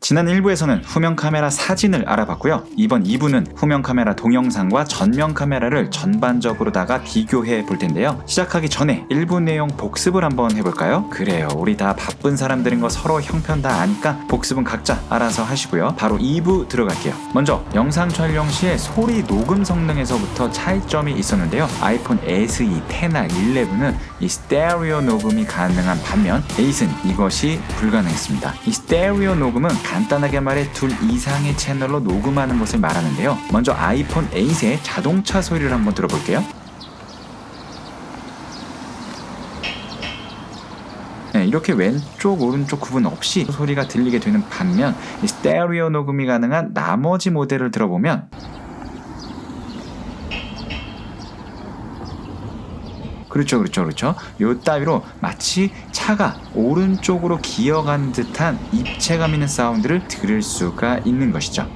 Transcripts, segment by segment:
지난 1부에서는 후면 카메라 사진을 알아봤고요. 이번 2부는 후면 카메라 동영상과 전면 카메라를 전반적으로다가 비교해 볼 텐데요. 시작하기 전에 1부 내용 복습을 한번 해볼까요? 그래요, 우리 다 바쁜 사람들인 거 서로 형편 다 아니까 복습은 각자 알아서 하시고요. 바로 2부 들어갈게요. 먼저 영상 촬영 시에 소리 녹음 성능에서부터 차이점이 있었는데요. 아이폰 SE, 10R, 11은 이 스테레오 녹음이 가능한 반면 8은 이것이 불가능했습니다. 이 스테레오 녹음은 간단하게 말해 둘 이상의 채널로 녹음하는 것을 말하는데요. 먼저 아이폰 8의 자동차 소리를 한번 들어볼게요. 네, 이렇게 왼쪽 오른쪽 구분 없이 소리가 들리게 되는 반면 이 스테레오 녹음이 가능한 나머지 모델을 들어보면 그렇죠. 요 따위로 마치 차가 오른쪽으로 기어가는 듯한 입체감 있는 사운드를 들을 수가 있는 것이죠.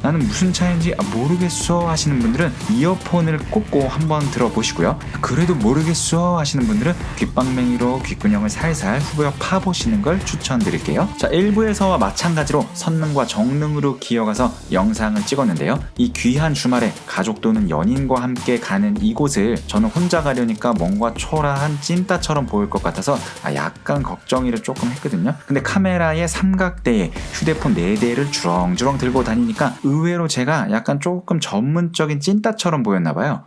나는 무슨 차인지 모르겠어 하시는 분들은 이어폰을 꽂고 한번 들어보시고요. 그래도 모르겠어 하시는 분들은 귓방맹이로 귓구녕을 살살 후벼 파보시는 걸 추천드릴게요. 자, 1부에서와 마찬가지로 선능과 정능으로 기어가서 영상을 찍었는데요. 이 귀한 주말에 가족 또는 연인과 함께 가는 이곳을 저는 혼자 가려니까 뭔가 초라한 찐따처럼 보일 것 같아서 약간 걱정이를 조금 했거든요. 근데 카메라의 삼각대에 휴대폰 4대를 주렁주렁 들고 다니니까 의외로 제가 약간 조금 전문적인 찐따처럼 보였나봐요.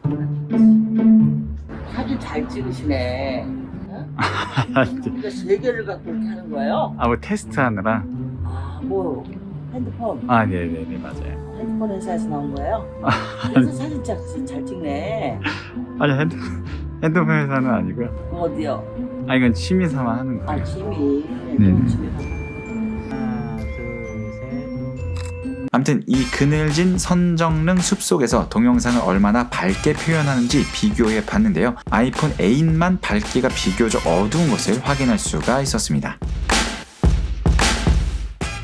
사진 잘 찍으시네. 그러니까 3개를 갖고 이렇게 하는 거예요? 뭐 테스트하느라. 뭐 핸드폰? 네네네, 맞아요. 핸드폰 회사에서 나온 거예요? 그래서 사진 잘 찍네. 아니, 핸드폰 회사는 아니고요. 어디요? 이건 취미 삼아 하는 거예요. 취미. 네. 취미. 하나, 둘, 셋. 아무튼 이 그늘진 선정능 숲속에서 동영상을 얼마나 밝게 표현하는지 비교해 봤는데요. 아이폰 8만 밝기가 비교적 어두운 것을 확인할 수가 있었습니다.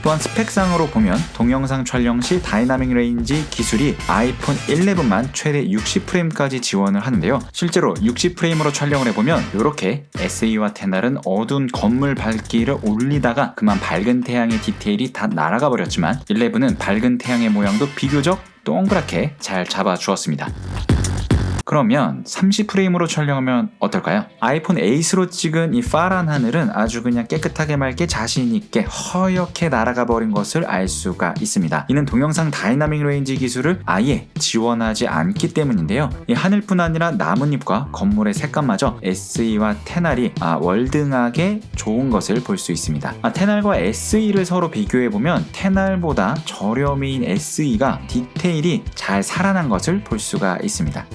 또한 스펙상으로 보면 동영상 촬영 시 다이나믹 레인지 기술이 아이폰 11만 최대 60프레임까지 지원을 하는데요. 실제로 60프레임으로 촬영을 해보면 이렇게 SE와 10R은 어두운 건물 밝기를 올리다가 그만 밝은 태양의 디테일이 다 날아가 버렸지만 11은 밝은 태양의 모양도 비교적 동그랗게 잘 잡아주었습니다. 그러면 30프레임으로 촬영하면 어떨까요? 아이폰 8으로 찍은 이 파란 하늘은 아주 그냥 깨끗하게 맑게 자신있게 허옇게 날아가 버린 것을 알 수가 있습니다. 이는 동영상 다이나믹 레인지 기술을 아예 지원하지 않기 때문인데요. 이 하늘뿐 아니라 나뭇잎과 건물의 색감마저 SE와 10R이 월등하게 좋은 것을 볼 수 있습니다. 10R과 SE를 서로 비교해보면 10R보다 저렴이인 SE가 디테일이 잘 살아난 것을 볼 수가 있습니다.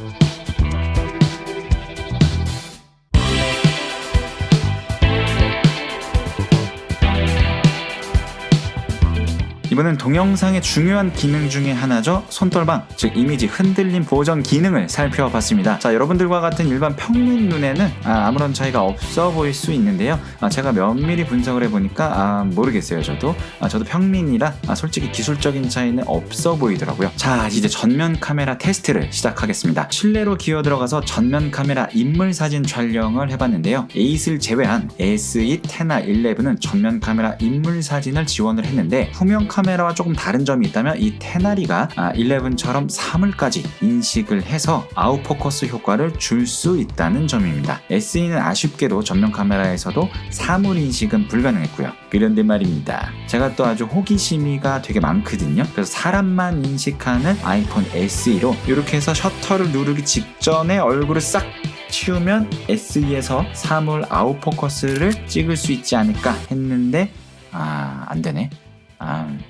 이번엔 동영상의 중요한 기능 중에 하나죠. 손떨방, 즉 이미지 흔들림 보정 기능을 살펴봤습니다. 자, 여러분들과 같은 일반 평민 눈에는 아무런 차이가 없어 보일 수 있는데요. 제가 면밀히 분석을 해보니까 모르겠어요. 저도 평민이라 솔직히 기술적인 차이는 없어 보이더라고요. 자, 이제 전면 카메라 테스트를 시작하겠습니다. 실내로 기어 들어가서 전면 카메라 인물 사진 촬영을 해봤는데요. 8을 제외한 SE, 10R, 11은 전면 카메라 인물 사진을 지원을 했는데 후면 카메라와 조금 다른 점이 있다면 이 10R이가 11처럼 사물까지 인식을 해서 아웃포커스 효과를 줄 수 있다는 점입니다. SE는 아쉽게도 전면 카메라에서도 사물 인식은 불가능했고요. 그런데 말입니다, 제가 또 아주 호기심이가 되게 많거든요. 그래서 사람만 인식하는 아이폰 SE로 이렇게 해서 셔터를 누르기 직전에 얼굴을 싹 치우면 SE에서 사물 아웃포커스를 찍을 수 있지 않을까 했는데 안되네.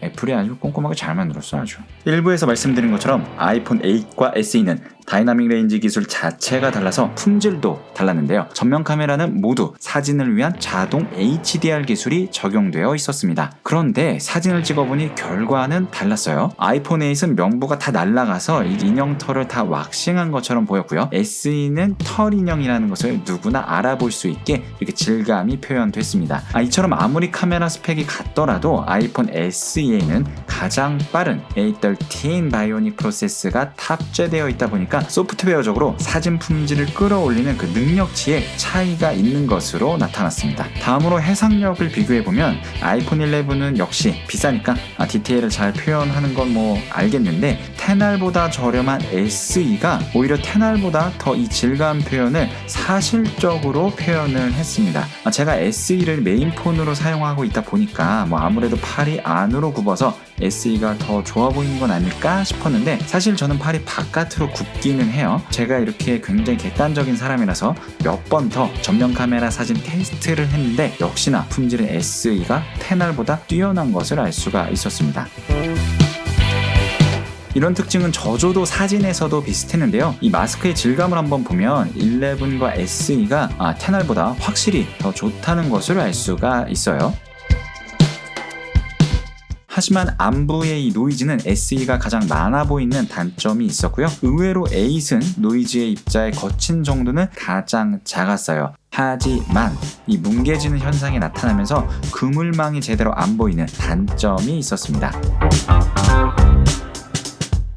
애플이 아주 꼼꼼하게 잘 만들었어. 아주 일부에서 말씀드린 것처럼 아이폰 8과 SE는 다이나믹 레인지 기술 자체가 달라서 품질도 달랐는데요. 전면 카메라는 모두 사진을 위한 자동 HDR 기술이 적용되어 있었습니다. 그런데 사진을 찍어보니 결과는 달랐어요. 아이폰 8은 명부가 다 날아가서 인형털을 다 왁싱한 것처럼 보였고요. SE는 털 인형이라는 것을 누구나 알아볼 수 있게 이렇게 질감이 표현됐습니다. 이처럼 아무리 카메라 스펙이 같더라도 아이폰 SE에는 가장 빠른 A13 바이오닉 프로세스가 탑재되어 있다 보니까 보니까 소프트웨어적으로 사진 품질을 끌어올리는 그 능력치에 차이가 있는 것으로 나타났습니다. 다음으로 해상력을 비교해보면 아이폰 11은 역시 비싸니까 디테일을 잘 표현하는 건 뭐 알겠는데 10R보다 저렴한 SE가 오히려 10R보다 더 이 질감 표현을 사실적으로 표현을 했습니다. 제가 SE를 메인폰으로 사용하고 있다 보니까 뭐 아무래도 팔이 안으로 굽어서 SE가 더 좋아 보이는 건 아닐까 싶었는데 사실 저는 팔이 바깥으로 굽기는 해요. 제가 이렇게 굉장히 객관적인 사람이라서 몇 번 더 전면 카메라 사진 테스트를 했는데 역시나 품질은 SE가 10R보다 뛰어난 것을 알 수가 있었습니다. 이런 특징은 저조도 사진에서도 비슷했는데요. 이 마스크의 질감을 한번 보면 11과 SE가 10R보다 확실히 더 좋다는 것을 알 수가 있어요. 하지만 안부의 이 노이즈는 SE가 가장 많아 보이는 단점이 있었고요. 의외로 8은 노이즈의 입자의 거친 정도는 가장 작았어요. 하지만 이 뭉개지는 현상이 나타나면서 그물망이 제대로 안 보이는 단점이 있었습니다.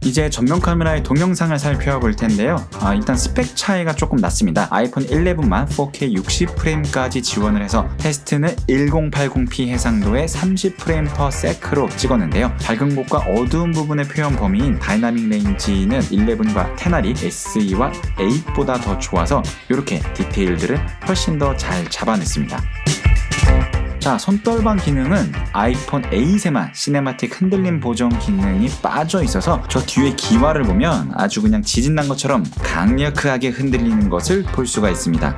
이제 전면 카메라의 동영상을 살펴볼 텐데요. 일단 스펙 차이가 조금 났습니다. 아이폰 11만 4K 60프레임까지 지원을 해서 테스트는 1080p 해상도의 30프레임/세크로 찍었는데요. 밝은 곳과 어두운 부분의 표현 범위인 다이나믹 레인지는 11과 10R이 SE와 8보다 더 좋아서 이렇게 디테일들을 훨씬 더 잘 잡아냈습니다. 자, 손떨방 기능은 아이폰 8에만 시네마틱 흔들림 보정 기능이 빠져 있어서 저 뒤에 기와를 보면 아주 그냥 지진난 것처럼 강력하게 흔들리는 것을 볼 수가 있습니다.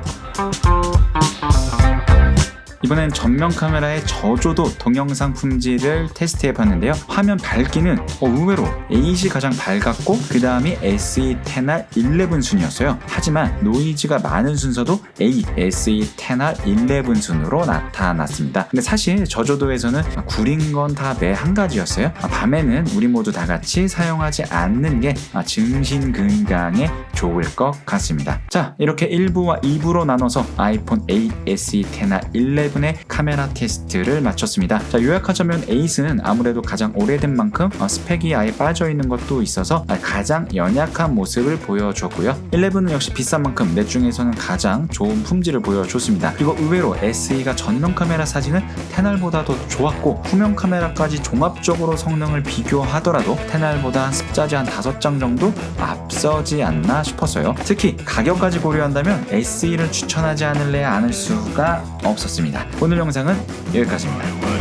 이번엔 전면 카메라의 저조도 동영상 품질을 테스트해봤는데요. 화면 밝기는 의외로 8이 가장 밝았고 그 다음이 SE 10R 11 순이었어요. 하지만 노이즈가 많은 순서도 A, SE 10R 11 순으로 나타났습니다. 근데 사실 저조도에서는 구린 건 다 매 한 가지였어요. 밤에는 우리 모두 다 같이 사용하지 않는 게 증신 건강에 좋을 것 같습니다. 자, 이렇게 1부와 2부로 나눠서 아이폰 8 SE 10R 11의 카메라 테스트를 마쳤습니다. 자, 요약하자면 8은 아무래도 가장 오래된 만큼 스펙이 아예 빠져있는 것도 있어서 가장 연약한 모습을 보여줬고요. 11은 역시 비싼 만큼 넷 중에서는 가장 좋은 품질을 보여줬습니다. 그리고 의외로 SE가 전면 카메라 사진은 10R보다 더 좋았고 후면 카메라까지 종합적으로 성능을 비교하더라도 10R보다 습자지 한 5장 정도 앞서지 않나 싶었어요. 특히 가격까지 고려한다면 SE를 추천하지 않을 수가 없었습니다. 오늘 영상은 여기까지입니다.